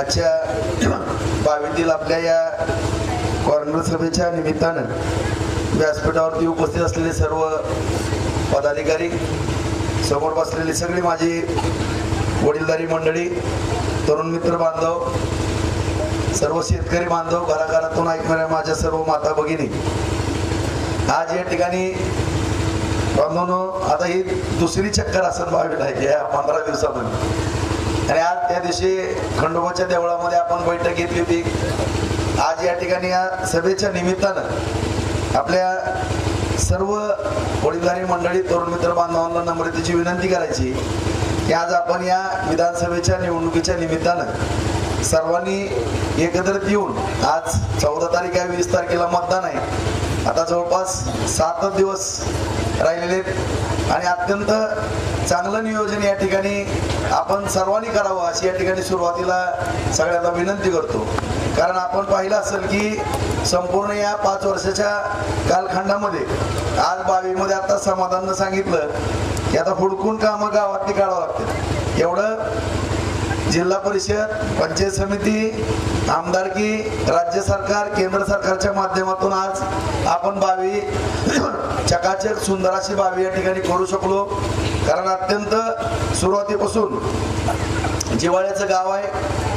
आजच्या बावीतील आपल्या या कॉर्नर सभेच्या निमित्तानं व्यासपीठावरती उपस्थित असलेले सर्व पदाधिकारी, समोर बसलेली सगळी माझी वडीलधारी मंडळी, तरुण मित्र बांधव, सर्व शेतकरी बांधव, घराघरातून ऐकणाऱ्या माझ्या सर्व माता भगिनी, आज या ठिकाणी बांधवनो आता ही दुसरी चक्कर असं बावीला आहे या 15 दिवसामध्ये, आणि आज त्या दिवशी खंडोबाच्या देवळामध्ये आपण बैठक घेतली होती. आज या ठिकाणी या सभेच्या निमित्तानं आपल्या सर्व वडीलधारी मंडळी, तरुण मित्र बांधवांना नम्रतेची विनंती करायची की आज आपण या विधानसभेच्या निवडणुकीच्या निमित्तानं सर्वांनी एकत्रित येऊन, आज 14 तारीख आहे, 20 तारखेला मतदान आहे. आता जवळपास 7 दिवस राहिलेले आणि अत्यंत चांगलं नियोजन या ठिकाणी आपण सर्वांनी करावं अशी या ठिकाणी सुरुवातीला सगळ्यांना विनंती करतो. कारण आपण पाहिलं असेल की संपूर्ण या 5 वर्षाच्या कालखंडामध्ये आज 22 मध्ये आता समाधाननं सांगितलं की आता हुडकून कामं गावातली काढावं लागतात. एवढं जिल्हा परिषद, पंचायत समिती, आमदारकी, राज्य सरकार, केंद्र सरकारच्या माध्यमातून आज आपण 22 चकाचक सुंदर अशी 22 या ठिकाणी करू शकलो. कारण अत्यंत सुरुवातीपासून जिव्हाळ्याचं गाव आहे.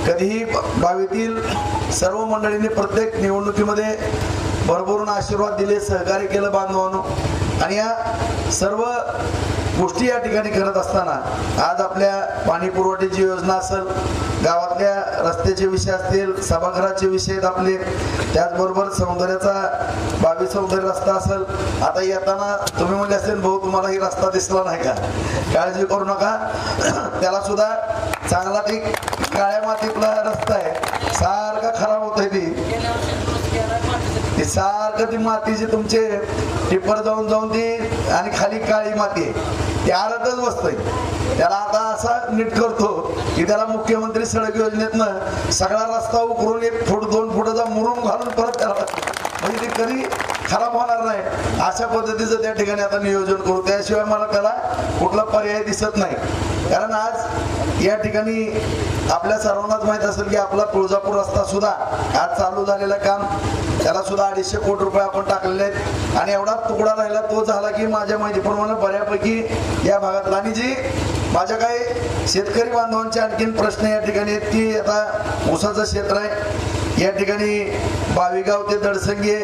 कधीही 22तील सर्व मंडळींनी प्रत्येक निवडणुकीमध्ये भरभरून आशीर्वाद दिले, सहकार्य केलं बांधवांनो. आणि या सर्व गोष्टी या ठिकाणी करत असताना आज आपल्या पाणी पुरवठ्याची योजना असेल, गावातल्या रस्त्याचे विषय असतील, सभागृहाचे विषय आहेत आपले, त्याचबरोबर सौंदर्याचा 22 सौंदर्य रस्ता असेल. आता येताना तुम्ही म्हणले असेल भाऊ तुम्हाला ही रस्ता दिसला नाही का, काळजी करू नका, त्याला सुद्धा चांगला ती काळ्या मातीतला रस्ता आहे, सारखा खराब होत आहे ती सारखं ती मातीची तुमचे टिप्पर जाऊन जाऊन ती, आणि खाली काळी माती आहे ती आरतच बसतंय. त्याला आता असा नीट करतो की त्याला मुख्यमंत्री सडक योजनेतनं सगळा रस्ता उकरून 1 फूट 2 फुटाचा मुरुम घालून परत त्याला, म्हणजे ते कधी खराब होणार नाही अशा पद्धतीचं त्या ठिकाणी आता नियोजन करू. त्याशिवाय मला त्याला कुठला पर्याय दिसत नाही. कारण आज या ठिकाणी आपल्या सर्वांनाच माहित असेल की आपला तुळजापूर रस्ता सुद्धा आज चालू झालेलं काम, त्याला सुद्धा 250 कोटी रुपये आपण टाकलेले आहेत. आणि एवढा तुकडा राहिला तो झाला की माझ्या माहितीप्रमाणे बऱ्यापैकी या भागातला, आणि जी माझ्या काही शेतकरी बांधवांचे आणखीन प्रश्न या ठिकाणी आहेत की आता ऊसाचं क्षेत्र आहे या ठिकाणी, 22 गाव ते दडसंगे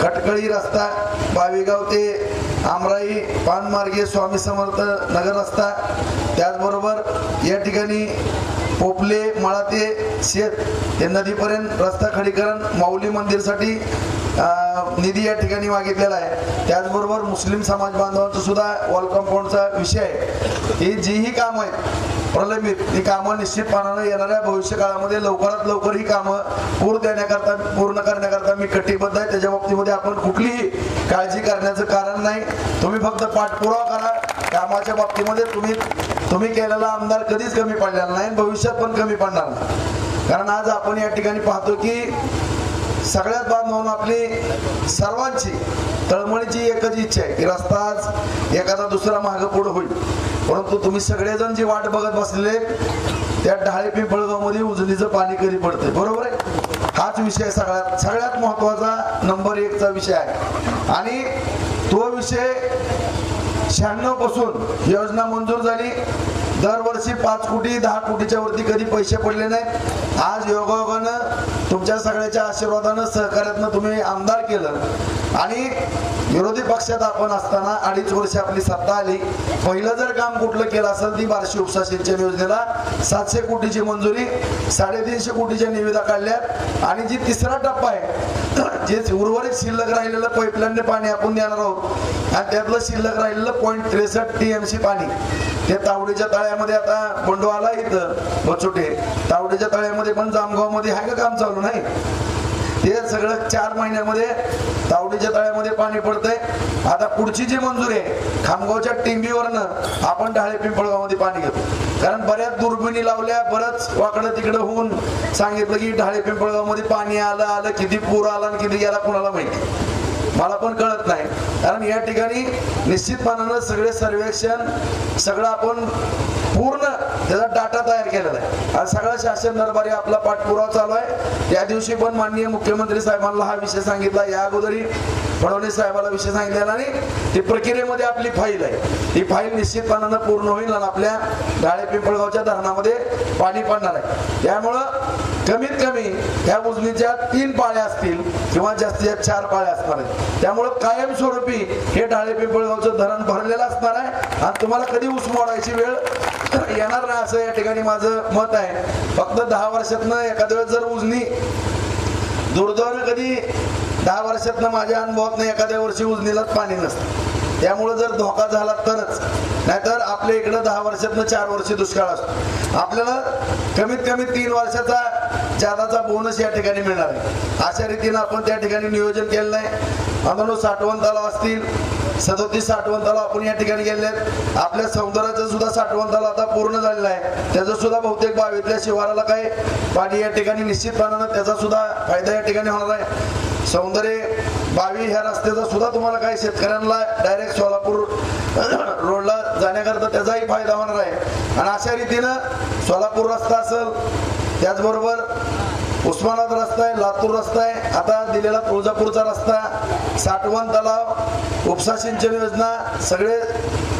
खटकळी रस्ता, 22 गाव ते आमराई पानमार्गे स्वामी समर्थ नगर रस्ता, त्याचबरोबर या ठिकाणी पोपले मळा ते शेत ते नदीपर्यंत रस्ता खडीकरण, माऊली मंदिरसाठी निधी या ठिकाणी मागितलेला आहे. त्याचबरोबर मुस्लिम समाज बांधवांचा सुद्धा वॉल कंपाऊंडचा विषय आहे. ही जीही कामं आहेत प्रलंबित, ही कामं निश्चितपणानं येणाऱ्या भविष्य काळामध्ये लवकरात लवकर ही कामं पूर्ण करण्याकरता मी कटिबद्ध आहे. त्याच्या बाबतीमध्ये आपण कुठलीही काळजी करण्याचं कारण नाही. तुम्ही फक्त पाठपुरावा करा. कामाच्या बाबतीमध्ये तुम्ही केलेला आमदार कधीच कमी पडलेला नाही, भविष्यात पण कमी पडणार नाही. कारण आज आपण या ठिकाणी पाहतो की सगळ्यात बांधवांना आपली सर्वांची तळमळीची एकच इच्छा आहे की रस्ता आज एखादा दुसरा मागं पुढं होईल. परंतु तुम्ही सगळेजण जी वाट बघत बसलेले त्या ढाळे पिंपळगाव मध्ये उजनीचं पाणी कधी पडतंय, बरोबर आहे. हाच विषय सगळ्यात महत्वाचा नंबर 1चा विषय आहे. आणि तो विषय 96 पासून योजना मंजूर झाली. दरवर्षी 5 कोटी 10 कोटीच्या वरती कधी पैसे पडले नाहीत. आज योगायोगानं तुमच्या सगळ्याच्या आशीर्वादानं सहकार्यातनं तुम्ही आमदार केलं, आणि विरोधी पक्षात आपण असताना 2.5 वर्ष आपली सत्ता आली. पहिलं जर काम कुठलं केलं असेल ती बार्शी उपसा सिंचन योजनेला 700 कोटीची मंजुरी, 350 कोटीच्या निविदा काढल्यात. आणि जी 3रा टप्पा आहे, जे उर्वरित शिल्लक राहिलेलं पाईपलाईनने पाणी आपण देणार आहोत, आणि त्यातलं शिल्लक राहिलेलं 0.63 TMC पाणी ते तावडीच्या तळ्यामध्ये, आता बंडू आला इथं बचोटे, तावडीच्या तळ्यामध्ये पण जामगाव मध्ये आहे का काम चालू नाही, ते सगळं 4 महिन्यामध्ये तावडीच्या तळ्यामध्ये पाणी पडतंय. आता पुढची जी मंजुरी आहे खामगावच्या टिंबीवरनं आपण ढाळे पिंपळगाव मध्ये पाणी घेतो. कारण बऱ्याच दुर्बिणी लावल्या, बरंच वाकडं तिकडं होऊन सांगितलं की ढाळे पिंपळगाव मध्ये पाणी आलं, किती पूर आला आणि किती गेला कुणाला माहिती, मला पण कळत नाही. कारण या ठिकाणी निश्चितपणानं सगळे सर्वेक्षण सगळं आपण पूर्ण त्याचा डाटा तयार केलेला आहे आणि सगळा शासन दरबारी आपला पाठपुरावा चालू आहे। त्या दिवशी पण माननीय मुख्यमंत्री साहेबांना हा विषय सांगितला, या अगोदरी फडणवीस साहेबांना विषय सांगितलेला आणि ती प्रक्रियेमध्ये आपली फाईल आहे, ती फाईल निश्चितपणानं पूर्ण होईल आणि आपल्या ढाळे पिंपळगावच्या धरणामध्ये पाणी पडणार आहे। त्यामुळं कमीत कमी ह्या उजनीच्या 3 पाळ्या असतील किंवा जास्तीत जास्त 4 पाळ्या असणार आहेत। त्यामुळं कायमस्वरूपी हे ढाळे पिंपळगावचं धरण भरलेलं असणार आहे आणि तुम्हाला कधी ऊस मोडायची वेळ येणार नाही असं या ठिकाणी माझं मत आहे। फक्त 10 वर्षातनं एखाद्या वेळेस जर उजनी दुर्दैवानं कधी 10 वर्षातनं माझ्या अनुभवातनं एखाद्या वर्षी उजनीलाच पाणी नसतं, त्यामुळे जर धोका झाला तरच, नाहीतर आपल्या इकडं 10 वर्षातनं 4 वर्ष दुष्काळ असतो। आपल्याला कमीत कमी 3 वर्षाचा जादाचा बोनस या ठिकाणी मिळणार आहे। अशा रीतीनं आपण त्या ठिकाणी नियोजन केलेलं आहे। आम्हाला साठवण तलाव असतील, 37 साठवण तलाव आपण या ठिकाणी गेले आहेत। आपल्या सौंदर्याचं सुद्धा साठवण तलाव आता पूर्ण झालेलं आहे, त्याचं सुद्धा बहुतेक बावीतल्या शिवाराला काही पाणी या ठिकाणी निश्चितपणानं त्याचा सुद्धा फायदा या ठिकाणी होणार आहे। सौंदर्य 22 ह्या रस्त्याचा सुद्धा तुम्हाला काही शेतकऱ्यांना डायरेक्ट सोलापूर रोडला जाण्याकरता त्याचाही फायदा होणार आहे। आणि अशा रीतीनं सोलापूर रस्ता असेल, त्याचबरोबर उस्मानाबाद रस्ता आहे, लातूर रस्ता आहे, आता दिलेला तुळजापूरचा रस्ता, साठवण तलाव, उपसा सिंचन योजना, सगळे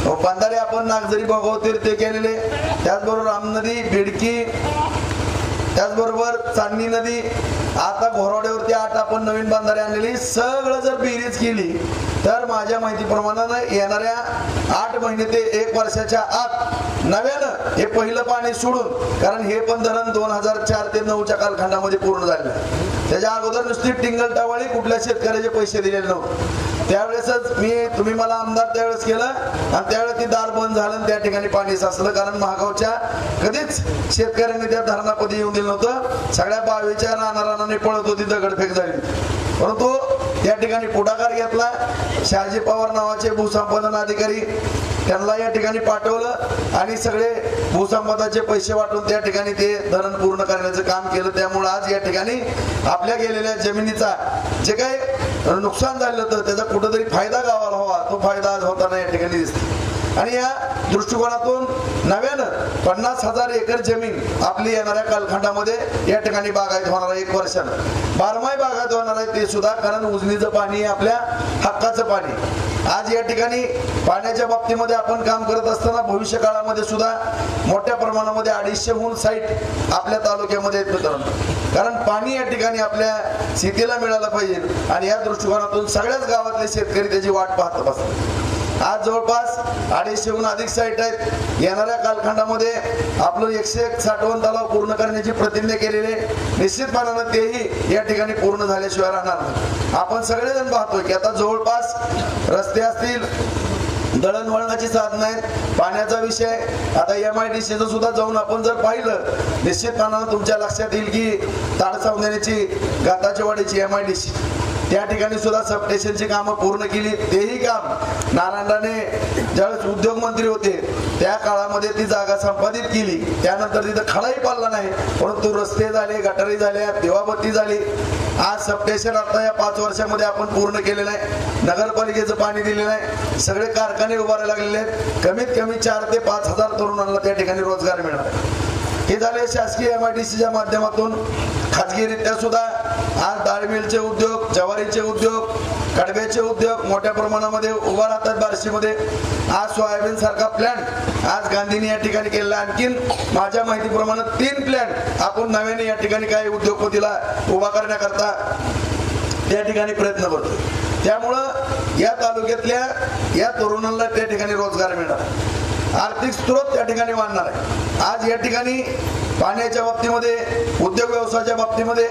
बंधारे आपण नागझरी भोगावतीर ते केलेले, त्याचबरोबर राम नदी, बिडकी, त्याचबरोबर चांदणी नदी, आता घोरवड्यावरती 8 आपण नवीन बंधारे आणलेली, सगळं जर बेरीज केली तर माझ्या माहितीप्रमाणे येणाऱ्या 8 महिने ते 1 वर्षाच्या आत नव्यानं हे पहिलं पाणी सोडून, कारण हे पण धरण 2004 ते 9च्या कालखंडामध्ये पूर्ण झालेलं आहे। त्याच्या अगोदर नुसती टिंगल टावाळी कुठल्या शेतकऱ्याचे पैसे दिलेले नव्हते। त्यावेळेसच तुम्ही मला आमदार त्यावेळेस केलं आणि त्यावेळेस ती दार बंद झालं, त्या ठिकाणी पाणी साचलं, कारण महागावच्या कधीच शेतकऱ्यांनी त्या धरणापदी येऊन दिलं नव्हतं। सगळ्या 22च्या रानाने पळत होती, दगडफेक झाली, परंतु त्या ठिकाणी पुढाकार घेतला। शहाजी पवार नावाचे भूसंपादन अधिकारी, त्यांना या ठिकाणी पाठवलं आणि सगळे भूसंपादनाचे पैसे वाटून त्या ठिकाणी ते धरण पूर्ण करण्याचं काम केलं। त्यामुळे आज या ठिकाणी आपल्या गेलेल्या जमिनीचा जे काही नुकसान झालं होतं त्याचा कुठेतरी फायदा गावाला व्हावा, तो फायदा आज होताना या ठिकाणी दिसतो। आणि या दृष्टिकोनातून नव्यानं 50,000 एकर जमीन आपली येणाऱ्या कालखंडामध्ये या ठिकाणी बागायत होणार आहे। 1 वर्षानं बारमाही बागायत होणार आहे ते सुद्धा, कारण उजनीचं पाणी आपल्या हक्काचं पाणी। आज या ठिकाणी पाण्याच्या बाबतीमध्ये आपण काम करत असताना भविष्य काळामध्ये सुद्धा मोठ्या प्रमाणामध्ये 250हून साईट आपल्या तालुक्यामध्ये येत मित्रांनो, कारण पाणी या ठिकाणी आपल्या शेतीला मिळालं पाहिजे आणि या दृष्टिकोनातून सगळ्याच गावातले शेतकरी त्याची वाट पाहत असतात। आज जवळपास 250हून अधिक साईट आहेत। येणाऱ्या कालखंडामध्ये आपलं 101 साठवण तलाव पूर्ण करण्याची प्रतिज्ञा केलेली, निश्चितपणानं तेही या ठिकाणी पूर्ण झाल्याशिवाय राहणार नाही। आपण सगळेजण पाहतोय की आता जवळपास रस्ते असतील, दळणवळणाची साधनं आहेत, पाण्याचा विषय, आता MIDCचं सुद्धा जाऊन आपण जर पाहिलं, निश्चितपणानं तुमच्या लक्षात येईल की ताडसावण्याची गाताच्या वाडीची MIDC त्या ठिकाणी सुद्धा सबस्टेशनची कामं पूर्ण केली। तेही काम नारायण राणे ज्यावेळेस उद्योग मंत्री होते त्या काळामध्ये ती जागा संपादित केली, त्यानंतर तिथं खडाही पाडला नाही, परंतु रस्ते झाले, गटारी झाल्या, दिवाबत्ती झाली। आज सबस्टेशन आता या 5 वर्षामध्ये आपण पूर्ण केलेलं आहे। नगरपालिकेचं पाणी दिलेलं आहे, सगळे कारखाने उभारायला लागलेले आहेत, कमीत कमी 4 ते 5 हजार तरुणांना त्या ठिकाणी रोजगार मिळणार आहे। हे झाले शासकीय MIDCच्या माध्यमातून। खाजगीरित्या सुद्धा आज डाळ मिलचे उद्योग, ज्वारीचे उद्योग, कडब्याचे उद्योग मोठ्या प्रमाणामध्ये उभा राहतात बार्शीमध्ये। आज सोयाबीन सारखा प्लॅन आज गांधींनी या ठिकाणी केलेला, आणखीन माझ्या माहितीप्रमाणे 3 प्लॅन आपण नव्याने या ठिकाणी काही उद्योगपतीला उभा करण्याकरता त्या ठिकाणी प्रयत्न करतो। त्यामुळं या तालुक्यातल्या या तरुणांना त्या ठिकाणी रोजगार मिळणार, आर्थिक स्रोत त्या ठिकाणी वाढणार आहे। आज या ठिकाणी पाण्याच्या बाबतीमध्ये, उद्योग व्यवसायाच्या बाबतीमध्ये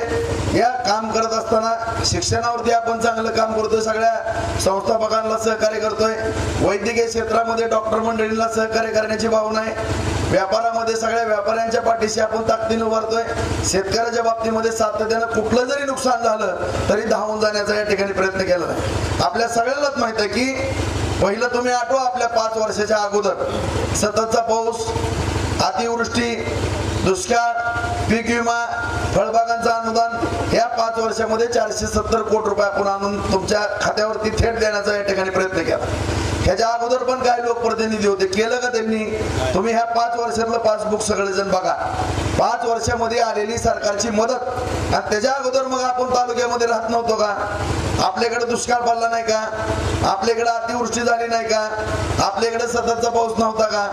या काम करत असताना शिक्षणावरती आपण चांगलं काम करतोय, सगळ्या संस्थापकांना सहकार्य करतोय, वैद्यकीय क्षेत्रामध्ये डॉक्टर मंडळींना सहकार्य करण्याची भावना आहे, व्यापारामध्ये सगळ्या व्यापाऱ्यांच्या पाठीशी आपण ताकदीने उभारतोय, शेतकऱ्याच्या बाबतीमध्ये सातत्यानं कुठलं जरी नुकसान झालं तरी धावून जाण्याचा या ठिकाणी प्रयत्न केला नाही। आपल्या सगळ्यांनाच माहित आहे की पहिलं तुम्ही आठवा आपल्या 5 वर्षाच्या अगोदर सततचा पाऊस, अतिवृष्टी, दुष्काळ, पीक विमा, फळबागांचं अनुदान या 5 वर्षामध्ये 470 कोटी रुपये आपण आणून तुमच्या खात्यावरती थेट देण्याचा या ठिकाणी प्रयत्न केला. ह्याच्या अगोदर पण काही लोकप्रतिनिधी होते, केलं का त्यांनी? तुम्ही ह्या 5 वर्षातलं पासबुक सगळेजण बघा. 5 वर्षामध्ये आलेली सरकारची मदत. आणि त्याच्या अगोदर मग आपण तालुक्यामध्ये राहत नव्हतो का? आपल्याकडे दुष्काळ पडला नाही का? आपल्याकडे अतिवृष्टी झाली नाही का? आपल्याकडे सततचा पाऊस नव्हता का?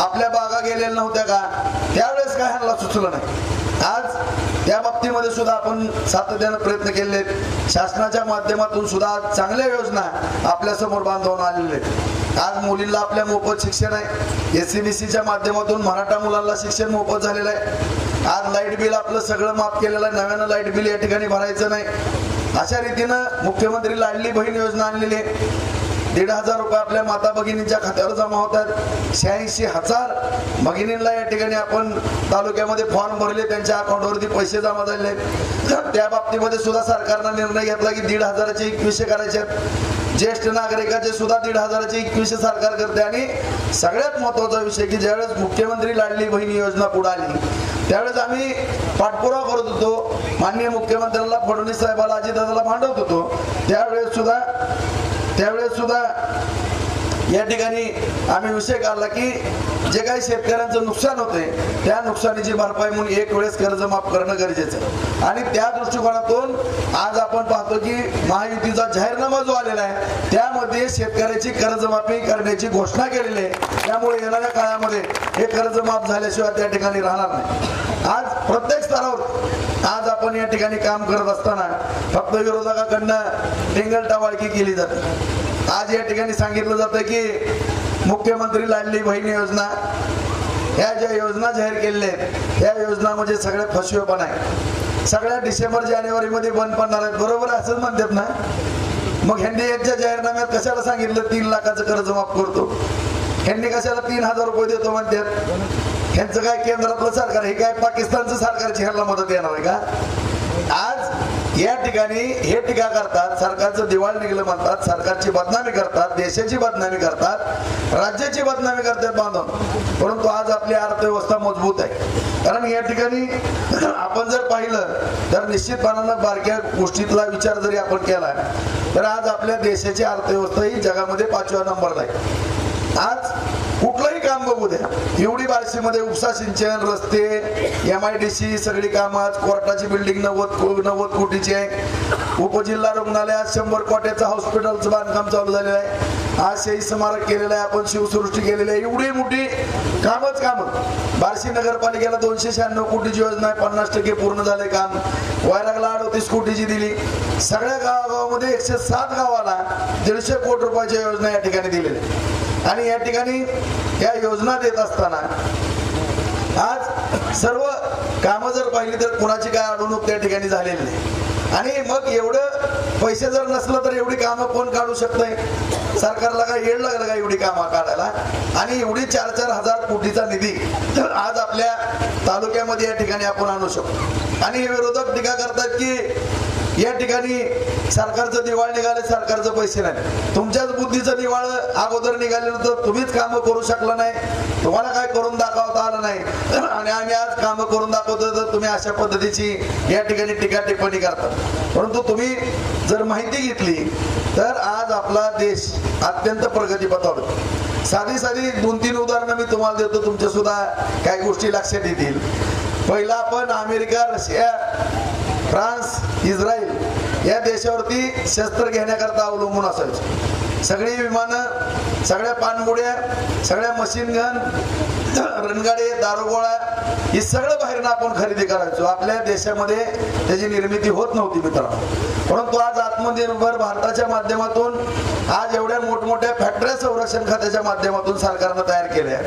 आपल्या बागा गेलेल्या नव्हत्या का? त्यावेळेस काय ह्यांना सुचलं नाही. आज त्या बाबतीमध्ये सुद्धा आपण सातत्याने प्रयत्न केले. शासनाच्या माध्यमातून सुद्धा चांगल्या योजना आपल्या समोर बांधवून आलेल्या आहेत. आज मुलींना आपल्या मोफत शिक्षण आहे. SCBCच्या माध्यमातून मराठा मुलांना शिक्षण मोफत झालेलं आहे. आज लाईट बिल आपलं सगळं माफ केलेलं आहे. नव्यानं लाईट बिल या ठिकाणी भरायचं नाही. अशा रीतीनं मुख्यमंत्री लाडली बहीण योजना आणलेली आहे. 1,500 रुपये आपल्या माता भगिनींच्या खात्यावर जमा होतात. 86,000 भगिनींना या ठिकाणी आपण तालुक्यामध्ये फॉर्म भरले, त्यांच्या अकाउंटवरती पैसे जमा झाले. त्या बाबतीमध्ये सुद्धा सरकारनं निर्णय घेतला की 1,500चे 21 करायचे. ज्येष्ठ नागरिकाचे सुद्धा 1,500चे 21 सरकार करते. आणि सगळ्यात महत्वाचा विषय की ज्यावेळेस मुख्यमंत्री लाडली बहिणी योजना पुढे आली त्यावेळेस आम्ही पाठपुरावा करत होतो. माननीय मुख्यमंत्र्यांना, फडणवीस साहेबाला, अजितदादाला भांडवत होतो. त्यावेळेस सुद्धा या ठिकाणी आम्ही विषय काढला की जे काही शेतकऱ्यांचं नुकसान होते त्या नुकसानीची भरपाई म्हणून एक वेळेस कर्ज माफ करणं गरजेचं आहे. आणि त्या दृष्टिकोनातून आज आपण पाहतो की महायुतीचा जाहीरनामा जो आलेला आहे त्यामध्ये शेतकऱ्याची कर्जमाफी करण्याची घोषणा केलेली आहे. त्यामुळे येणाऱ्या काळामध्ये हे कर्ज माफ झाल्याशिवाय त्या ठिकाणी राहणार नाही. आज प्रत्येक स्तरावर आज आपण या ठिकाणी काम करत असताना फक्त विरोधकाकडनं टिंगलटावाळकी केली जाते. आज या ठिकाणी सांगितलं जातं की मुख्यमंत्री लाडली बहीण योजना, ह्या ज्या योजना जाहीर केलेल्या आहेत या योजना म्हणजे सगळ्या फसवेपणा आहे. सगळ्या डिसेंबर जानेवारी मध्ये बंद पडणार आहेत. बरोबर असंच म्हणतात ना? मग ह्यांनी यांच्या जाहीरनाम्यात कशाला सांगितलं 3 लाखाचं कर्ज माफ करतो? ह्यांनी कशाला 3,000 रुपये देतो म्हणतात? ह्यांचं काय केंद्रातलं सरकार, हे काय पाकिस्तानचं सरकारची ह्यांना मदत येणार आहे का? आज या ठिकाणी हे टीका करतात, सरकारचं दिवाळ निघलं म्हणतात, सरकारची बदनामी करतात, देशाची बदनामी करतात, राज्याची बदनामी करतात बांधून. परंतु आज आपली अर्थव्यवस्था मजबूत आहे. कारण या ठिकाणी आपण जर पाहिलं तर निश्चितपणानं बारक्या गोष्टीतला विचार जरी आपण केला तर आज आपल्या देशाची अर्थव्यवस्था ही जगामध्ये 5व्या नंबरला आहे. आज कुठलंही काम बघू द्या, एवढी बार्शीमध्ये उपसा सिंचन, रस्ते, MIDC सगळी कामं, आज कोर्टाची बिल्डिंग 90 कोटीची आहे. उपजिल्हा रुग्णालयात 100 कोट्याचं हॉस्पिटलचं बांधकाम चालू झालेलं आहे. आज शहीद स्मारक केलेलं आहे, आपण शिवसृष्टी केलेली आहे. एवढी मोठी कामं. बार्शी नगरपालिकेला 296 कोटीची योजना आहे, 50% पूर्ण झाले काम. वैरागला 38 कोटीची दिली. सगळ्या गावागावामध्ये 107 गावाला 150 कोटी रुपयाच्या योजना या ठिकाणी दिलेल्या. आणि या ठिकाणी या योजना देत असताना आज सर्व कामं जर पाहिली तर कुणाची काय अडवणूक त्या ठिकाणी झालेली नाही. आणि मग एवढं पैसे जर नसलं तर एवढी कामं कोण काढू शकतंय? सरकारला काय येड लागलं का एवढी कामं काढायला? आणि एवढी 4-4 हजार कोटीचा निधी आज आपल्या तालुक्यामध्ये या ठिकाणी आपण आणू शकतो. आणि विरोधक टीका करतात की या ठिकाणी सरकारचं दिवाळ निघाले, सरकारचं पैसे नाही. तुमच्याच बुद्धीचं दिवाळ अगोदर निघालेलं तर तुम्हीच कामं करू शकला नाही, तुम्हाला काय करून दाखवता आलं नाही. आणि आम्ही आज कामं करून दाखवतो तर तुम्ही अशा पद्धतीची या ठिकाणी टीका टिप्पणी करतात. परंतु तुम्ही जर माहिती घेतली तर आज आपला देश अत्यंत प्रगतीपथावर. साधी 2-3 उदाहरणं मी तुम्हाला देतो, तुमच्या सुद्धा काही गोष्टी लक्षात येतील. पहिला आपण अमेरिका, रशिया, फ्रान्स, इस्रायल या देशावरती शस्त्र घेण्याकरता अवलंबून असायचं. सगळी विमानं, सगळ्या पाणबुड्या, सगळ्या मशीन गन, रणगाडे, दारुगोळा हे सगळं बाहेरनं आपण खरेदी करायचो. आपल्या देशामध्ये त्याची निर्मिती होत नव्हती मित्रांनो. परंतु आज आत्मनिर्भर भारताच्या माध्यमातून आज एवढ्या मोठमोठ्या फॅक्टऱ्या संरक्षण खात्याच्या माध्यमातून सरकारनं तयार केल्या.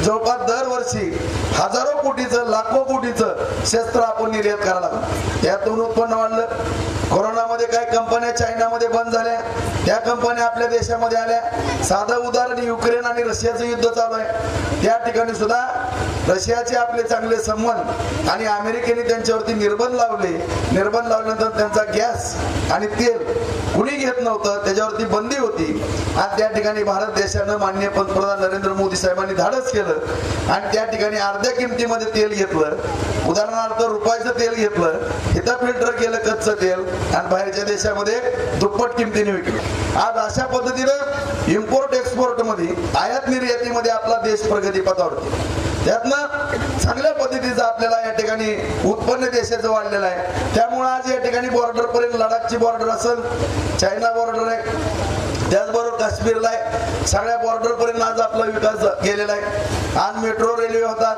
जवळपास दरवर्षी हजारो कोटीचं, लाखो कोटीचं शस्त्र आपण निर्यात करायला लागलो. त्यातून उत्पन्न वाढलं. कोरोनामध्ये काही कंपन्या चायनामध्ये बंद झाल्या, त्या कंपन्या आपल्या देशामध्ये आल्या. साधं उदाहरण युक्रेन आणि रशियाचं युद्ध चालू आहे, त्या ठिकाणी सुद्धा रशियाचे आपले चांगले संबंध आणि अमेरिकेने त्यांच्यावरती निर्बंध लावल्यानंतर त्यांचा गॅस आणि तेल कुणी घेत नव्हतं, त्याच्यावरती बंदी होती आणि त्या ठिकाणी भारत देशानं माननीय पंतप्रधान नरेंद्र मोदी साहेबांनी धाडस केलं आणि त्या ठिकाणी अर्ध्या किमतीमध्ये तेल घेतलं. उदाहरणार्थ रुपयाचं तेल घेतलं, इथं फिल्टर केलं कच्चं तेल आणि बाहेरच्या देशामध्ये दुप्पट किमतीने विकलं. आज अशा पद्धतीनं इम्पोर्ट एक्सपोर्ट मध्ये आयात निर्यातीमध्ये आपला देश प्रगती पथावरती, त्यातनं चांगल्या पद्धतीचं आपल्याला या ठिकाणी उत्पन्न देशाचं वाढलेलं आहे. त्यामुळे आज या ठिकाणी बॉर्डर पर्यंत लडाखची बॉर्डर असेल, चायना बॉर्डर आहे, त्याचबरोबर काश्मीरला आहे, सगळ्या बॉर्डर पर्यंत आज आपला विकास गेलेला आहे. आज मेट्रो रेल्वे होतात,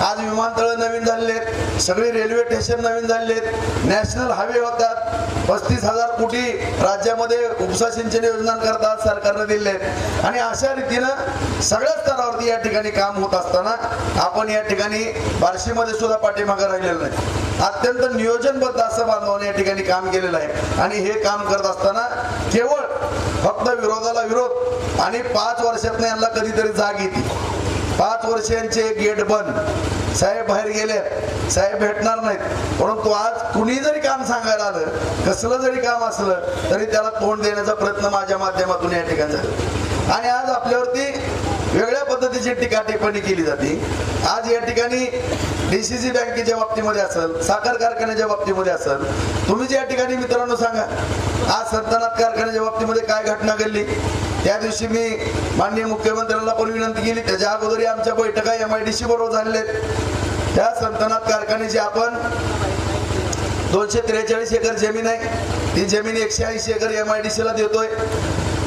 आज विमानतळ नवीन झालेले आहेत, सगळे रेल्वे स्टेशन नवीन झालेले आहेत, नॅशनल हायवे होतात, 35,000 कोटी राज्यामध्ये उपसा सिंचन योजना करतात सरकारने दिले आहेत. आणि अशा रीतीनं सगळ्या स्तरावरती या ठिकाणी काम होत असताना आपण या ठिकाणी बार्शीमध्ये सुद्धा पाठीमागे राहिलेलं नाही. अत्यंत नियोजनबद्ध असं बांधवाने या ठिकाणी काम केलेलं आहे आणि हे काम करत असताना केवळ फक्त विरोधाला विरोध आणि 5 वर्षात यांना कधीतरी जाग येते. 5 वर्षांचे गेट बंद, साहेब बाहेर गेले, साहेब भेटणार नाहीत, परंतु आज कुणी जरी काम सांगायला आलं, कसलं जरी काम असलं तरी त्याला तोंड देण्याचा प्रयत्न माझ्या माध्यमातून या ठिकाणी झाला. आणि आज आपल्यावरती वेगळ्या पद्धतीची टीका टिप्पणी केली जाते. आज या ठिकाणी DCC बँकेच्या बाबतीमध्ये असेल, साखर कारखान्याच्या बाबतीमध्ये असेल, तुम्ही या ठिकाणी मित्रांनो सांगा आज संतनाथ कारखान्याच्या बाबतीमध्ये काय घटना घडली. त्या दिवशी मी माननीय मुख्यमंत्र्यांना पण विनंती केली, त्याच्या अगोदरही आमच्या बैठका MIDC बरोबर झालेल्या आहेत. त्या संतनाथ कारखान्याची आपण 243 एकर जमीन आहे, ती जमीन 180 एकर MIDC ला देतोय.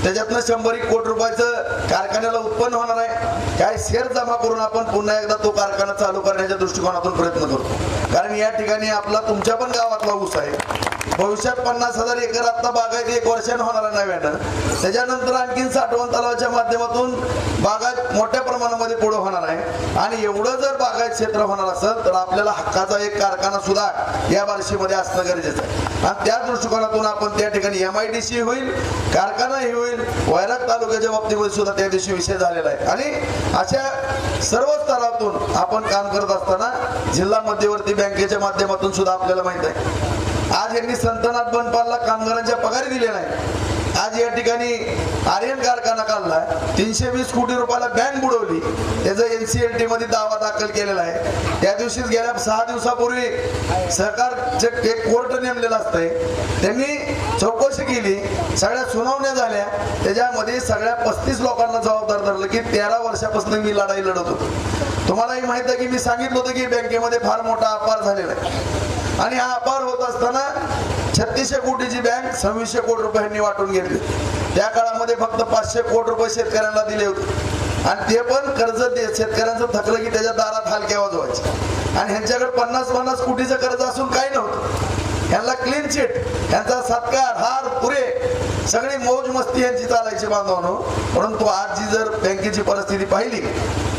त्याच्यातनं 100 कोटी रुपयाचं कारखान्याला उत्पन्न होणार आहे. काय शेअर जमा करून आपण पुन्हा एकदा तो कारखाना चालू करण्याच्या दृष्टिकोनातून प्रयत्न करतो. कारण या ठिकाणी आपला तुमच्या पण गावातला ऊस आहे. भविष्यात 50,000 एकर आता बागायत 1 वर्षाने होणार नव्यानं, त्याच्यानंतर आणखीन साठवण तलावाच्या माध्यमातून बागायत मोठ्या प्रमाणामध्ये पुढे होणार आहे. आणि एवढं जर बागायत क्षेत्र होणार असेल तर आपल्याला हक्काचा एक कारखाना सुद्धा या बार्शीमध्ये असणं गरजेचं आहे. आणि त्या दृष्टिकोनातून आपण त्या ठिकाणी MIDC होईल, कारखानाही होईल, वैराग तालुक्याच्या बाबतीमध्ये सुद्धा त्या दिवशी विषय झालेला आहे. आणि अशा सर्व स्तरातून आपण काम करत असताना जिल्हा मध्यवर्ती बँकेच्या माध्यमातून सुद्धा आपल्याला माहित आहे आज यांनी संतनाथ बनपालला कामगारांच्या पगारी दिले नाही. आज या ठिकाणी आर्यन कारखाना काढला, 320 कोटी रुपयाला बँक बुडवली, त्याचा NCLT मध्ये दावा दाखल केलेला आहे. त्या दिवशीच गेल्या 6 दिवसापूर्वी सरकारचे एक कोर्ट नेमलेलं असतंय, त्यांनी चौकशी केली, सगळ्या सुनावण्या झाल्या, त्याच्यामध्ये सगळ्या 35 लोकांना जबाबदार धरलं की 13 वर्षापासून मी लढाई लढत होतो. तुम्हालाही माहित आहे की मी सांगितलं होतं की बँकेमध्ये फार मोठा अपार झालेला आहे आणि हा अपार होत असताना 3600 कोटीची बँक 2600 कोटी रुपयांनी वाटून घेतली. त्या काळामध्ये फक्त 500 कोटी रुपये शेतकऱ्यांना दिले होते आणि ते पण कर्ज शेतकऱ्यांचं थकलं की त्याच्या दारात हलक्या वाजवायचे. आणि ह्यांच्याकडे 50 कोटीचं कर्ज असून काही नव्हतं. ह्यांना क्लीन चिट, ह्यांचा सत्कार, हार पुरे सगळी मौज मस्ती यांची चालायची बांधवानो. परंतु आज जी जर बँकेची परिस्थिती पाहिली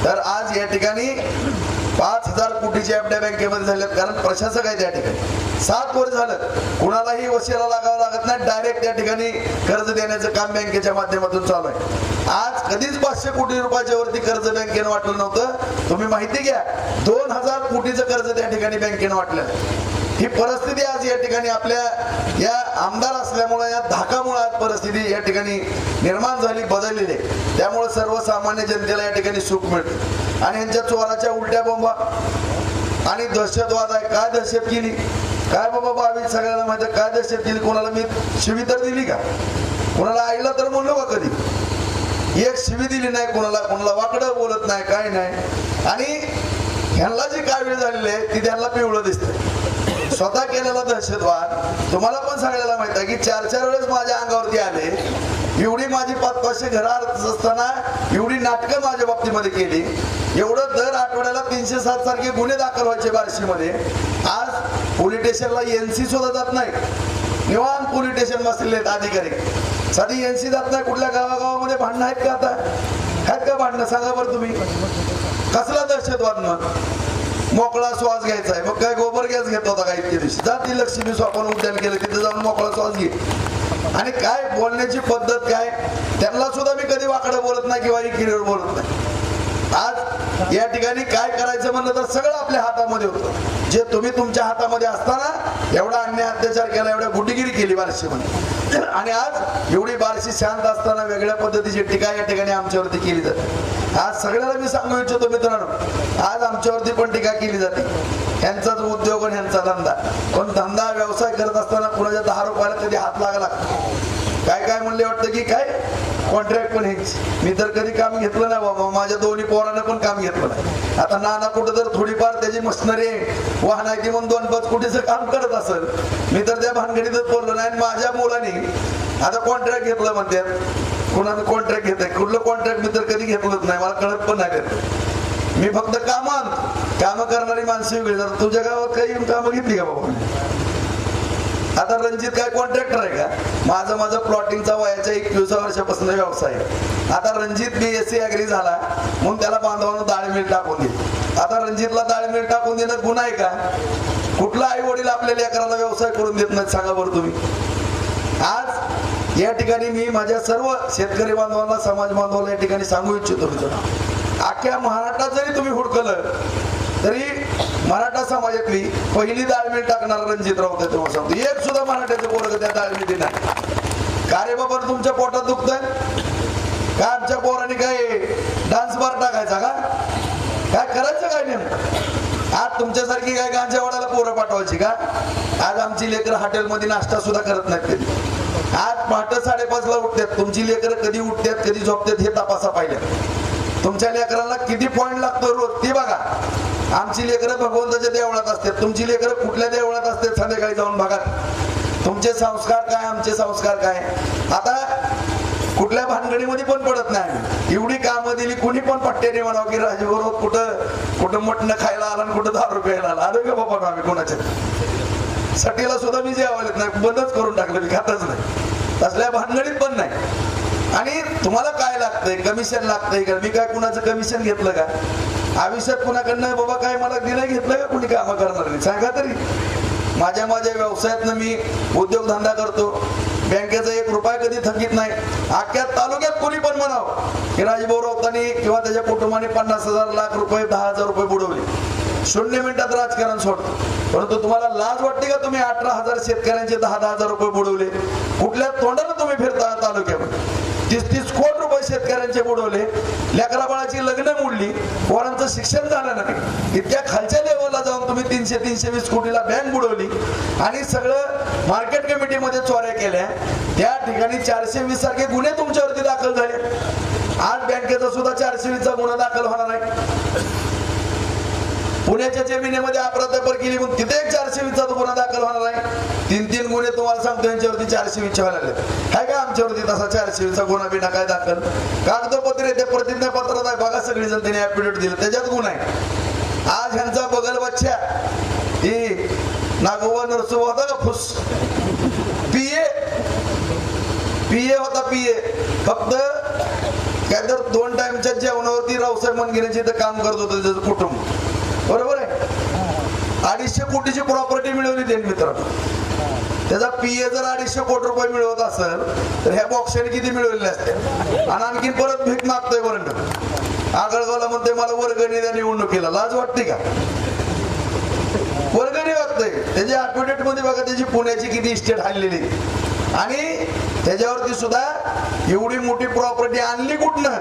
तर आज या ठिकाणी 5,000 कोटीच्या एफड्या बँकेमध्ये झाल्यात. कारण प्रशासक आहे त्या ठिकाणी 7 वर्ष झालं, कुणालाही वशिला लागावं लागत नाही, डायरेक्ट त्या ठिकाणी कर्ज देण्याचं काम बँकेच्या माध्यमातून चालू आहे. आज कधीच 500 कोटी रुपयाच्या वरती कर्ज बँकेनं वाटलं नव्हतं. तुम्ही माहिती घ्या, 2,000 कोटीचं कर्ज त्या ठिकाणी बँकेनं वाटलं. ही परिस्थिती आज या ठिकाणी आपल्या या आमदार असल्यामुळे, या धाकामुळे आज परिस्थिती या ठिकाणी निर्माण झाली, बदललेली आहे. त्यामुळे सर्वसामान्य जनतेला या ठिकाणी सुख मिळतं. आणि यांच्या चोराच्या उलट्या बोंबा आणि दहशतवाद आहे. काय दहशत केली काय बाबा, बावीस सगळ्यांना माहिती आहे काय दहशत केली. कोणाला मी शिवी तर दिली का? कोणाला आईला तर म्हणलो का कधी? एक शिवी दिली नाही कोणाला, कोणाला वाकडं बोलत नाही, काय नाही. आणि ह्यांना जी काय वेळ झालेली आहे ती त्यांना पिवळं दिसते. स्वतः केलेला दहशतवाद तुम्हाला पण सगळ्याला माहित आहे की 4-4 वेळेस माझ्या अंगावरती आले. एवढी माझी 500 घरात असताना एवढी नाटकं माझ्या बाबतीमध्ये केली. एवढं दर आठवड्याला 307 सारखे गुन्हे दाखल व्हायचे बार्शीमध्ये. आज पोलीस स्टेशनला NC सुद्धा जात नाही. निवांत पोलीस स्टेशन बसलेले आहेत अधिकारी. साधी NC जात नाही. कुठल्या गावागावामध्ये भांडणं आहेत का? आता आहेत का भांडणं? सांगा बरं तुम्ही. कसला दहशतवाद? मग मोकळा श्वास घ्यायचा आहे. मग काय गोबर गॅस घेत होता का इतके दिवशी? जाती लक्ष्मी आपण उद्यान केलं तिथे जाऊन मोकळा श्वास घे. आणि काय बोलण्याची पद्धत काय, त्यांना सुद्धा मी कधी वाकडं बोलत नाही किंवा इकिरीवर बोलत नाही. आज या ठिकाणी काय करायचं म्हणलं तर सगळं आपल्या हातामध्ये होतं. जे तुम्ही तुमच्या हातामध्ये असताना एवढा अन्याय अत्याचार केला, एवढ्या गुंडगिरी केली बार्शीमध्ये, आणि आज एवढी बार्शी शांत असताना वेगळ्या पद्धतीची टीका या ठिकाणी आमच्यावरती केली जाते. आज सगळ्याला मी सांगू इच्छितो मित्रांनो, आज आमच्यावरती पण टीका केली जाते. ह्यांचाच उद्योग आणि ह्यांचा धंदा, पण धंदा व्यवसाय करत असताना कुणाच्या 10 रुपयाला कधी हात लागला. काय काय म्हणले वाटतं की काय कॉन्ट्रॅक्ट पण हेच. मी तर कधी काम घेतलं नाही बाबा, माझ्या दोन्ही पोरांना पण काम घेतलं नाही. आता नाना कुठं तर थोडीफार त्याची मशिनरी वाहन आहे ती म्हणून 2-5 कोटीचं काम करत असेल, मी तर त्या भानगडीतच बोललो नाही. माझ्या मुलाने आता कॉन्ट्रॅक्ट घेतलं म्हणतात, कोणाला कॉन्ट्रॅक्ट घेत आहे, कुठलं कॉन्ट्रॅक्ट मी तर कधी घेतलंच नाही, मला कळत पण नाही. मी फक्त काम करणारी माणसं वेगळी. जर तुझ्या गावात काही कामं घेतली का बाबा? आता रणजित काय कॉन्ट्रॅक्टर आहे का? माझा प्लॉटिंगचा वयाच्या 21 वर्षापासून व्यवसाय. आता रणजित BSc ऍग्री झाला म्हणून त्याला बांधवानं डाळ मिल टाकून दिली. आता रणजितला डाळ मिल टाकून देणं गुन्हा आहे का? कुठला आई वडील आपल्या लेकराला व्यवसाय करून देत नाही सांगा बरं तुम्ही. आज या ठिकाणी मी माझ्या सर्व शेतकरी बांधवांना, समाज बांधवांना या ठिकाणी सांगू इच्छितो मित्रांनो, अख्ख्या महाराष्ट्रात जरी तुम्ही हुडकलं तरी मराठा समाजातली पहिली डाळ मिल टाकणार रणजितराव होते. तेव्हा सांगतो, एक सुद्धा मराठ्याचे पोरग त्या डाळ मिली नाही. का रे बाबा तुमच्या पोटात दुखतंय का? आमच्या पोरांनी काय डान्स बार टाकायचा का? काय करायचं काय नेमकं? आज तुमच्यासारखी काय गांजेवाड्याला पोरं पाठवायची का? आज आमची लेकरं हॉटेलमध्ये नाश्ता सुद्धा करत नाहीत कधी. आज पहाटे 5:30ला उठतात. तुमची लेकरं कधी उठतात कधी झोपतात हे तपासा पाहिजे. तुमच्या लेकरांना किती पॉइंट लागतो रोज ते बघा. आमची लेकरं भगवंताच्या देवळात असतात, तुमची लेकरं कुठल्या देवळात असतात संध्याकाळी जाऊन बघा. तुमचे संस्कार काय, आमचे संस्कार काय. आता कुठल्या भानगडीमध्ये पण पडत नाही. एवढी कामं दिली, कुणी पण पट्ट्याने म्हणावं की राजबरोबर कुठं मटणं खायला आला आणि कुठं दारू प्यायला आला. अरे का बाबा आम्ही कोणाच्या सटीला सुद्धा मी जेवायला नाही, बंदच करून टाकलं, मी खातच नाही. तसल्या भानगडीत पण नाही. आणि तुम्हाला काय लागतंय? कमिशन लागतंय का? मी काय कुणाचं कमिशन घेतलं का? आयुष्यात कुणाकडनं बाबा काय मला दिलं घेतलं का कुणी कामं करणार नाही सांगा तरी. माझ्या व्यवसायातनं मी उद्योगधंदा करतो. बँकेचा 1 रुपया कधी थकीत नाही. अख्ख्या तालुक्यात कोणी पण म्हणावं की राजभाऊ राऊतांनी किंवा त्याच्या कुटुंबाने 50,000 लाख रुपये 10,000 रुपये बुडवले, 0 मिनिटात राजकारण सोडतो. परंतु तुम्हाला लाज वाटते का? तुम्ही 18,000 शेतकऱ्यांचे 10,000 रुपये बुडवले. कुठल्या तोंडाने तुम्ही फिरता तालुक्यामध्ये? 30 कोटी रुपये शेतकऱ्यांचे बुडवले. लेकरा बाळाची लग्न मोडली, पोरांचं शिक्षण झालं नाही. इतक्या खालच्या लेवलला जाऊन तुम्ही 320 कोटीला बँक बुडवली आणि सगळं मार्केट कमिटीमध्ये चोऱ्या केल्या. त्या ठिकाणी 420 सारखे गुन्हे तुमच्यावरती दाखल झाले. आज बँकेचा सुद्धा 420चा गुन्हा दाखल होणार नाही. पुण्याच्या जमिनीमध्ये अप्रत्यपर केली म्हणून तिथे एक 420चा गुन्हा दाखल होणार आहे. 3 गुन्हे तुम्हाला सांगतो यांच्यावरती 420 व्हायला लागले. काय का आमच्यावरती तसा 420चा गुन्हा बिना काय दाखल? कागदपत्रे ते प्रतिज्ञापत्रात आहे बघा, सगळी जण त्यांनी ऍफिडेव्हिट दिलं त्याच्यात गुन्हा आहे. आज ह्यांचा बगल बच्चा ही नागोबा नरसोबा होता का फुस पीए होता. फक्त काय तर 2 टाइमच्या जेवणावरती रावसाहेब मनगिरेचे इथं काम करत होतं त्याचं कुटुंब. बरोबर आहे. 250 कोटीची प्रॉपर्टी मिळवली त्यांनी मित्रांनो. त्याचा पीए जर 250 कोटी रुपये मिळवत असेल तर ह्या बॉक्सने किती मिळवलेले असते? आणि आणखी परत भीक मागतोय वरंड. आगळगावला म्हणतोय मला वर्गणी द्या निवडणुकीला. लाज वाटते का? वर्गणी मागतोय. त्याच्या ऍफिडेव्हिट मध्ये बघा त्याची पुण्याची किती इस्टेट हल्लेली आणि त्याच्यावरती सुद्धा एवढी मोठी प्रॉपर्टी आणली कुठनं?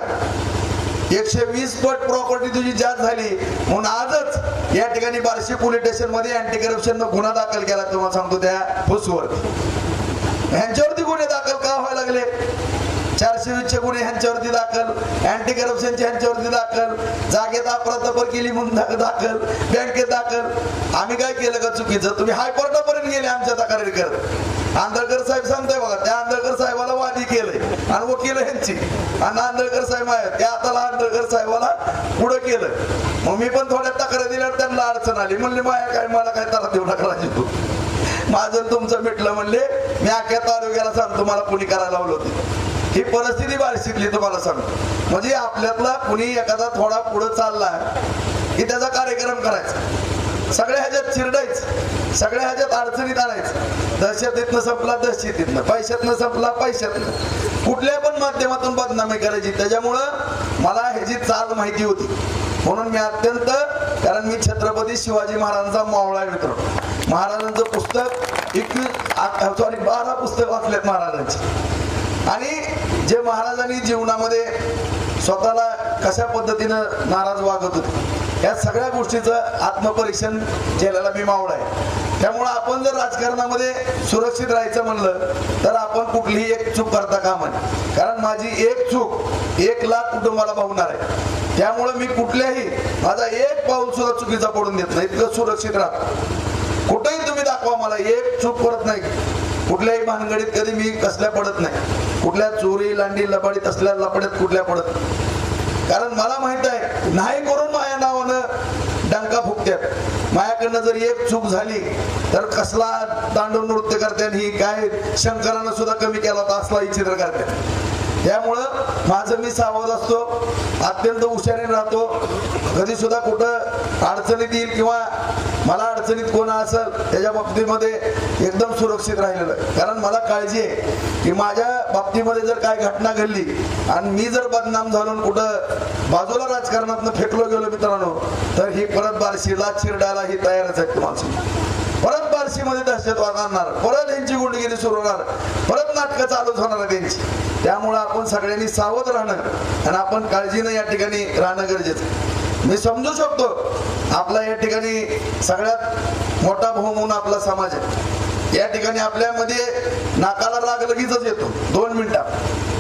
120 पट प्रॉपर्टी तुझी जास्त झाली म्हणून आजच या ठिकाणी बार्शी पोलीस स्टेशन मध्ये अँटी करप्शन गुन्हा दाखल केला. तुम्हाला सांगतो त्या फुसवर ह्यांच्यावरती गुन्हे दाखल का व्हायला लागले? 420चे गुन्हे ह्यांच्यावरती दाखल, अँटी करप्शनचे ह्यांच्यावरती दाखल, जागेत अप्रत्यपर केली म्हणून दाखल, बँकेत दाखल. आम्ही काय केलं का चुकीचं? तुम्ही हायकोर्टापर्यंत गेले आमच्या तक्रारी करत. आंधळकर साहेब सांगताय बघा, त्या आंधळकर साहेबाला वादी केलंय आणि वकील ह्यांची आणि आंधळकर साहेब आहे त्या आताला आंधळकर साहेबाला पुढे केलं. मग मी पण थोड्या तक्रार दिल्यावर त्यांना अडचण आली. म्हणले माया काय मला काय तारा देऊ नका राजू, माझं तुमचं मिटलं. म्हणले मी अख्ख्या तालुक्याला सांगतो मला कुणी करायला लावलं होती. ही परिस्थिती बार्शीतली तुम्हाला सांगतो. म्हणजे आपल्यातला कुणी एखादा थोडा पुढे चालला की त्याचा कार्यक्रम करायचा, सगळ्या ह्याच्यात चिरडायचं, सगळ्या ह्याच्यात अडचणीत आणायचं. दहशतीतनं संपला दहशतीतनं, पैशातनं संपला पैशातनं. कुठल्या पण माध्यमातून बदनामी करायची. त्याच्यामुळं मला ह्याची चाल माहिती होती, म्हणून मी अत्यंत, कारण मी छत्रपती शिवाजी महाराजांचा मावळा मित्र. महाराजांचं पुस्तक 12 पुस्तक वाचलेत महाराजांची. आणि जे महाराजांनी जीवनामध्ये स्वतःला कशा पद्धतीनं नाराज वागत होते, या सगळ्या गोष्टीचं आत्मपरीक्षण केलेला मी मावळा आहे. त्यामुळे आपण जर राजकारणामध्ये सुरक्षित राहायचं म्हणलं तर आपण कुठलीही एक चूक करता कामा नये. कारण माझी एक चूक 1 लाख कुटुंबाला भावणार आहे. त्यामुळे मी कुठल्याही, माझा एक पाऊल सुद्धा चुकीचा पडून देत नाही, इतकं सुरक्षित राहतो. कुठेही तुम्ही दाखवा मला, एक चूक करत नाही. कुठल्याही भानगडीत कधी मी कसल्या पडत नाही, कुठल्या चोरी लांडी लबाडी तसल्या लपड्यात कुठल्या पडत. कारण मला माहित आहे, नाही करून माझ्या नावानं डंका फुकत्यात. माझ्याकडनं जर एक चूक झाली तर कसला तांडव नृत्य करतात, ही काय शंकरानं सुद्धा कमी केला होता असला चित्र करतात. त्यामुळं माझं मी सावध असतो, अत्यंत हुशारीने राहतो. कधी सुद्धा कुठं अडचणीत येईल किंवा मला अडचणीत कोण असेल त्याच्या बाबतीमध्ये एकदम सुरक्षित राहिलेलं आहे. कारण मला काळजी आहे की माझ्या बाबतीमध्ये जर काय घटना घडली आणि मी जर बदनाम झालो कुठं बाजूला राजकारणातून फेकलो गेलो मित्रांनो, तर ही परत बार्शीला चिरडायला ही तयारच आहे तुम्हाला. परत बार्शीमध्ये दहशतवाद आणणार, परत यांची गुंडगिरी सुरू होणार, परत नाटकं चालूच होणार त्यांची. त्यामुळं आपण सगळ्यांनी सावध राहणं आणि आपण काळजीनं या ठिकाणी राहणं गरजेचं. मी समजू शकतो आपला या ठिकाणी सगळ्यात मोठा भाऊ म्हणून आपला समाज आहे. या ठिकाणी आपल्यामध्ये नाकाला राग लगेचच येतो 2 मिनिटात.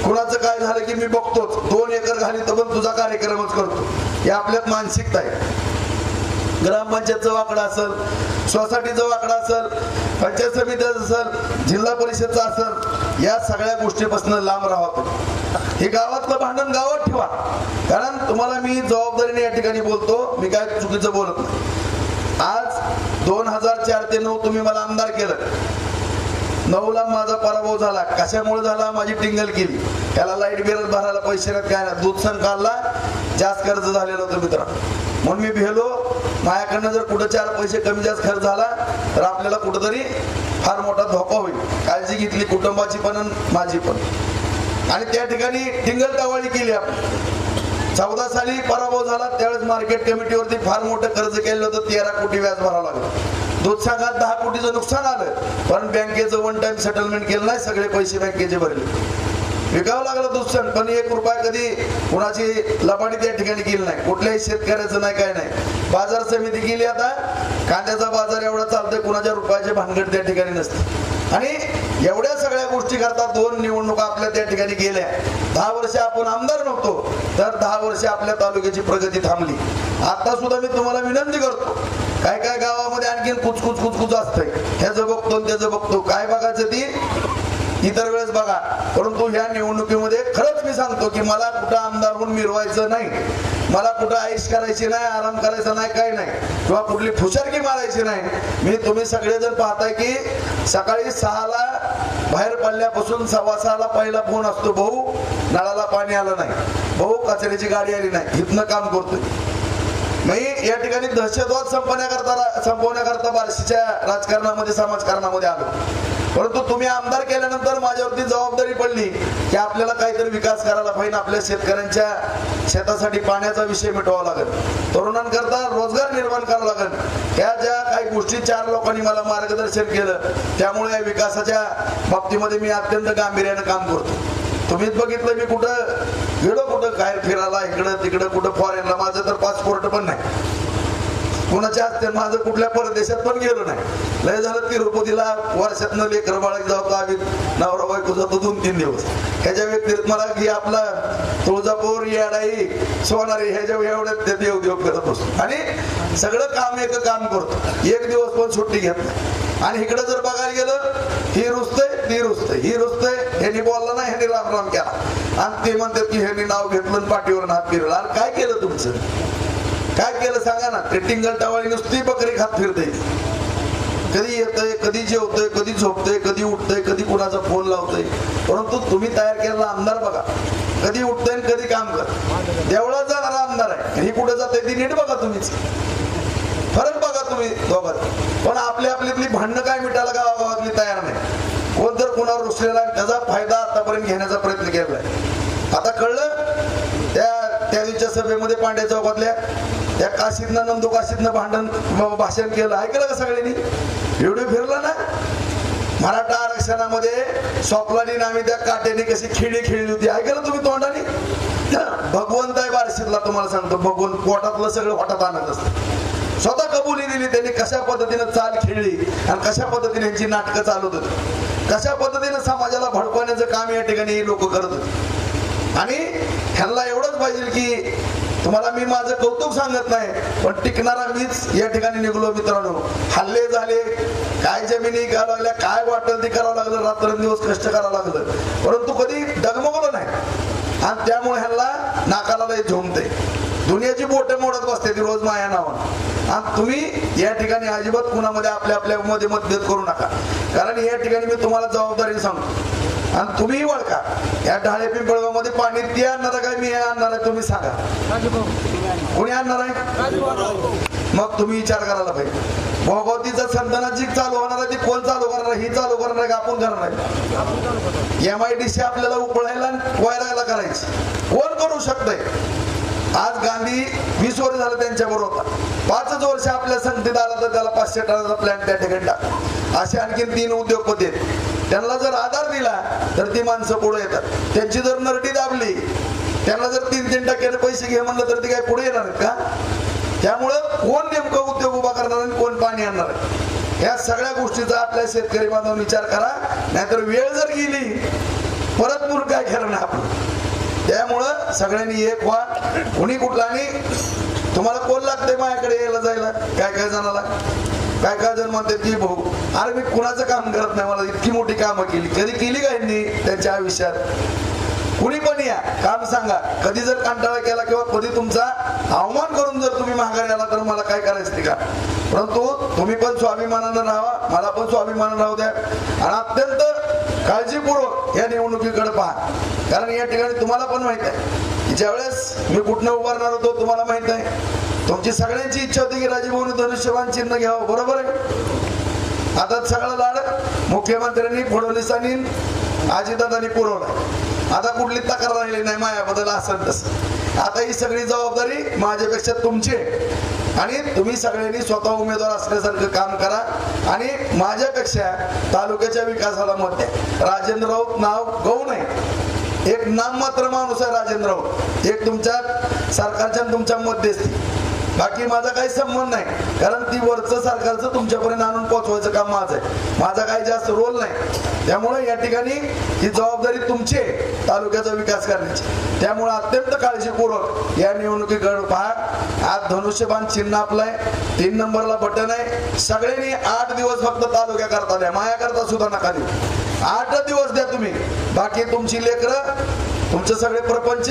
कुणाचं काय झालं की मी बघतोच, 2 एकर घाली तर पण तुझा कार्यक्रमच करतो. हे आपल्यात मानसिकता आहे. ग्रामपंचायतचं वाकडं असेल, सोसायटीचं वाकडं असेल, पंचायत समितीचं असेल, जिल्हा परिषदचं असेल, या सगळ्या गोष्टीपासून लांब राहावं. हे गावातलं भांडण गावात ठेवा. कारण तुम्हाला मी जबाबदारीने या ठिकाणी बोलतो, मी काय चुकीचं बोलत नाही. आज 2004 ते 9 तुम्ही मला आमदार केलं. 9ला माझा पराभव झाला. कशामुळे झाला? माझी टिंगल केली. त्याला लाईट बिल भरायला पैसे नाहीत, काय नाही. दूध संघ काढला, जास्त कर्ज झालेलं होतं मित्रांनो. म्हणून मी भेलो, माझ्याकडनं जर कुठं 4 पैसे कमी जास्त खर्च झाला तर आपल्याला कुठंतरी फार मोठा धोका होईल. काळजी घेतली कुटुंबाची पण आणि माझी पण. आणि त्या ठिकाणी टिंगल टावाळी केली आपण. 14 साली पराभव झाला, त्यावेळेस मार्केट कमिटीवरती फार मोठं कर्ज केलं होतं. 13 कोटी व्याज भरावं लागलं. दूध संघात 10 कोटीचं नुकसान आलं, पण बँकेचं 1 टाइम सेटलमेंट केलं नाही, सगळे पैसे बँकेचे भरले. विकावं लागलं दूध संघ, पण 1 रुपया कधी कुणाची लबाडी त्या ठिकाणी केली नाही. कुठल्याही शेतकऱ्याचं नाही, काय नाही. बाजार समिती केली. आता कांद्याचा बाजार एवढा चालतोय, कुणाच्या रुपयाचे भानगड त्या ठिकाणी नसते. आणि एवढ्या सगळ्या गोष्टी करतात. 2 निवडणुका आपल्या त्या ठिकाणी गेल्या. 10 वर्ष आपण आमदार नव्हतो तर 10 वर्ष आपल्या तालुक्याची प्रगती थांबली. आता सुद्धा मी तुम्हाला विनंती करतो, काय काय गावामध्ये आणखीन कुचकुच असतंय, ह्याचं बघतो त्याचं बघतो, काय बघायचं ती इतर वेळेस बघा. परंतु ह्या निवडणुकीमध्ये खरंच मी सांगतो की मला कुठं आमदार होऊन मिरवायचं नाही, मला कुठं आईश करायची नाही, आराम करायचा नाही, काही नाही, किंवा कुठली फुशारकी मारायची नाही. तुम्ही सगळेजण पाहताय की सकाळी 6ला बाहेर पडल्यापासून 6:15ला पहिला फोन असतो, भाऊ नळाला पाणी आलं नाही, भाऊ कचऱ्याची गाडी आली नाही. इथनं काम करतोय मी. या ठिकाणी दहशतवाद संपवण्याकरता बार्शीच्या राजकारणामध्ये समाजकारणामध्ये आलो. परंतु तुम्ही आमदार केल्यानंतर माझ्यावरती जबाबदारी पडली की आपल्याला काहीतरी विकास करायला पाहिजे. आपल्या शेतकऱ्यांच्या शेतासाठी पाण्याचा विषय मिटवावा लागेल, तरुणांकरता रोजगार निर्माण करावा लागेल. ह्या ज्या काही गोष्टी 4 लोकांनी मला मार्गदर्शन केलं, त्यामुळे या विकासाच्या बाबतीमध्ये मी अत्यंत गांभीर्यानं काम करतो. तुम्हीच बघितलं मी कुठं गेलो, कुठं काय फिरायला, इकडं तिकडं, कुठं फॉरेनला. माझं तर पासपोर्ट पण नाही, कुणाच्या हस्ते माझं कुठल्या परदेशात पण गेलो नाही. लय झालं तिरुपतीला वर्षातनं लेकरं बाळा जातो आम्ही, नवरा बायको जातो 2-3 दिवस. ह्याच्या व्यतिरिक्त मला की आपला तुळजापूर, येडाई, सोनारी ह्याच्या एवढ्या देव करत असतो. आणि सगळं काम काम करतो, 1 दिवस पण सुट्टी घेत नाही. आणि इकडे जर बघायला गेलं, ही रुसतंय ती रुसतंय, ही रुसतंय, ह्यांनी बोलला नाही, ह्यांनी राम केला, आणि ते म्हणतात की ह्यांनी नाव घेतलं पाठीवर हात फिरला. आणि काय केलं तुमचं, काय केलं सांगा ना. ते टिंगल टावाळी नुसती बकरी खात फिरते. कधी येतंय, कधी जेवतंय, कधी झोपतंय, कधी उठतंय, कधी कुणाचा फोन लावतंय. परंतु तुम्ही तयार केलेला आमदार बघा, कधी उठतंय कधी काम कर. देवळात जाणारा आमदार आहे, ही कुठे जाते ती नीट बघा. तुम्हीच फरक बघा तुम्ही दोघात. पण आपली भांडणं काय मिटायला गावागावातली तयार नाही. कोण जर कोणावर रुसलेला त्याचा फायदा आतापर्यंत घेण्याचा प्रयत्न केला. घेतलाय. आता कळलं त्या दिवशीच्या सभेमध्ये पांड्या चौकातल्या त्या काशीदनं नंदू काशीदनं भाषण केलं, ऐकलं का सगळ्यांनी? व्हिडिओ फिरला ना? मराठा आरक्षणामध्ये स्वप्नाली नामी त्या काट्याने कशी खेळी खेळली होती, ऐकलं तुम्ही तोंडाने? भगवंत आहे बार्शीतला, तुम्हाला सांगतो भगवंत पोटातलं सगळं पोटात आणत असतं. स्वतः कबुली दिली त्यांनी कशा पद्धतीनं चाल खेळली आणि कशा पद्धतीने यांची नाटकं चालवत होती, कशा पद्धतीनं समाजाला भडकवण्याचं काम या ठिकाणी लोक करत होते. आणि ह्यांना एवढंच पाहिजे की तुम्हाला मी माझं कौतुक सांगत नाही, पण टिकणारा मीच या ठिकाणी निघलो मित्रांनो. हल्ले झाले, काय जमिनी घ्यावं लागल्या, काय वाटेल ते करावं लागलं, रात्रंदिवस कष्ट करावं लागलं, परंतु कधी डगमगलो नाही. आणि त्यामुळे ह्यांना नाकाला लय झोमते, दुनियाची बोटं मोडत बसते ती रोज माया नावानं. आणि तुम्ही या ठिकाणी अजिबात कुणामध्ये आपल्या मध्ये मतभेद करू नका, कारण या ठिकाणी मी तुम्हाला जबाबदारी सांगतो. आणि तुम्ही ओळखा, या ढाळे पिंपळगाव मध्ये पाणी ती आणणार काय मी आणणार आहे, तुम्ही सांगा कोणी आणणार आहे? मग तुम्ही विचार करायला पाहिजे. भोगवतीचा संतानाची चालू होणार आहे, ती कोण चालू करणार? ही चालू करणार का आपण करणार? MIDC आपल्याला उपळायला वैरायला करायची कोण करू शकतंय? आज गांधी 20 वर्ष झालं त्यांच्या बरोबर होता, 5च वर्ष आपल्या संगतीत आला तर त्याला 500 टनाचा प्लॅन त्या ठिकाणी टाक. असे आणखी 3 उद्योगपती आहेत, त्यांना जर आधार दिला तर ती माणसं पुढे येतात. त्यांची जर नरटी दाबली, त्यांना जर 3% पैसे घे म्हणलं तर ती काय पुढे येणार आहेत का? त्यामुळं कोण नेमकं उद्योग उभा करणार आणि कोण पाणी आणणार आहे, या सगळ्या गोष्टीचा आपल्या शेतकरी बांधवांनी विचार करा. नाहीतर वेळ जर गेली परत मूर्ख काय खेळणं आपण. त्यामुळं सगळ्यांनी एक व्हा. कुणी कुठला, आणि तुम्हाला कोण लागतंय माझ्याकडे यायला जायला? काय जणाला काय जण म्हणते की भाऊ अरे मी कुणाचं काम करत नाही, मला इतकी मोठी कामं केली, कधी केली का यांनी त्यांच्या आयुष्यात? कुणी पण या, काम सांगा. कधी जर कंटाळा केला किंवा कधी तुमचा अवमान करून जर तुम्ही माघारी आला तर मला काय करायचं ते का. परंतु तुम्ही पण स्वाभिमानानं राहा, मला पण स्वाभिमानानं राहू द्या. आणि अत्यंत काळजीपूर्वक या निवडणुकीकडे पहा, कारण या ठिकाणी तुम्हाला पण माहित आहे की ज्यावेळेस मी कुठनं उभारणार होतो तुम्हाला माहित आहे. तुमची सगळ्यांची इच्छा होती की राजीभाऊनी धनुष्यबाण चिन्ह घ्यावं, बरोबर आहे? आता सगळं लाड मुख्यमंत्र्यांनी, फडणवीसांनी, अजितदादांनी पुरवलं. आता कुठली तक्रार राहिली नाही माझ्याबद्दल असं तसं. आता ही सगळी जबाबदारी माझ्यापेक्षा तुमची आहे आणि तुम्ही सगळ्यांनी स्वतः उमेदवार असल्यासारखं काम करा आणि माझ्यापेक्षा तालुक्याच्या विकासाला मत द्या. राजेंद्र राऊत नाव गौण आहे, एक नाममात्र माणूस आहे राजेंद्र राऊत, एक तुमच्या सरकारच्या तुमच्या मध्यस्थी. बाकी माझा काही संबंध नाही, कारण ती वरचं सरकारचं तुमच्यापर्यंत आणून पोहोचवायचं काम माझं आहे, माझा काही जास्त रोल नाही. त्यामुळे या ठिकाणी ही जबाबदारी तुमची आहे तालुक्याचा विकास करण्याची. त्यामुळे अत्यंत काळजीपूर्वक या निवडणुकीकडे पहा. आज धनुष्यबाण चिन्ह आपलंय, 3 नंबरला बटन आहे. सगळ्यांनी 8 दिवस फक्त तालुक्या करता द्या, माया करता सुद्धा नका देऊ. 8 दिवस द्या तुम्ही. बाकी तुमची लेकरं, तुमचे सगळे प्रपंच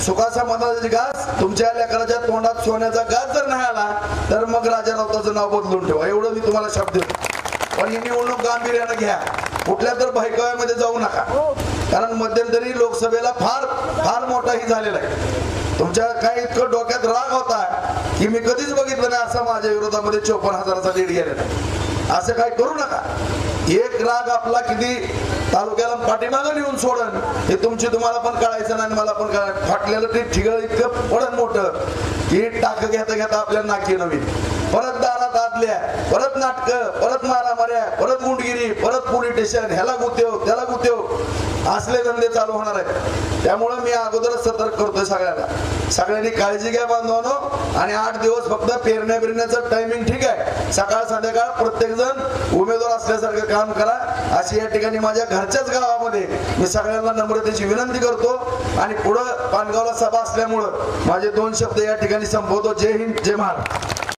सुखाचा मनाची घास, तुमच्या लेकराच्या तोंडात सोन्याचा घास जर नाही आला तर मग राजा राऊताचं नाव बदलून ठेवा, एवढं मी तुम्हाला शब्द देतो. पण ही निवडणूक गांभीर्यानं घ्या, कुठल्या तर भयकाव्यामध्ये जाऊ नका, कारण मध्यंतरी लोकसभेला फार फार मोठाही झालेला आहे. तुमच्या काय इतकं डोक्यात राग होता की मी कधीच बघितलं नाही असा माझ्या विरोधामध्ये 54,000चा लीड गेलेला. असं काय करू नका. एक राग आपला किती तालुक्याला पाठीमागं नेऊन सोडन हे तुमची तुम्हाला पण कळायचं नाही, मला पण कळायचं. फाटलेलं ते ठिगळ इतकं पडन मोठं की टाक घेता घेता आपल्या नाकी नवीन, परत दारात आदल्या, परत नाटकं, परत मारामाऱ्या, परत गुंडगिरी, परत पोलीस स्टेशन, ह्याला गुत्तेव त्याला गुत्तेव, असले धंदे चालू होणार आहेत. त्यामुळे मी अगोदरच सतर्क करतोय सगळ्यांना. सगळ्यांनी काळजी घ्या बांधवांनो. आणि 8 दिवस फक्त पेरण्या बिरण्याचं टायमिंग ठीक आहे, सकाळ संध्याकाळ प्रत्येक जण उमेदवार असल्यासारखं काम करा, अशी या ठिकाणी माझ्या घरच्याच गावामध्ये मी सगळ्यांना नम्रतेची विनंती करतो. आणि पुढं पानगावला सभा असल्यामुळं माझे 2 शब्द या ठिकाणी संपवतो. जय हिंद, जय महाराष्ट्र.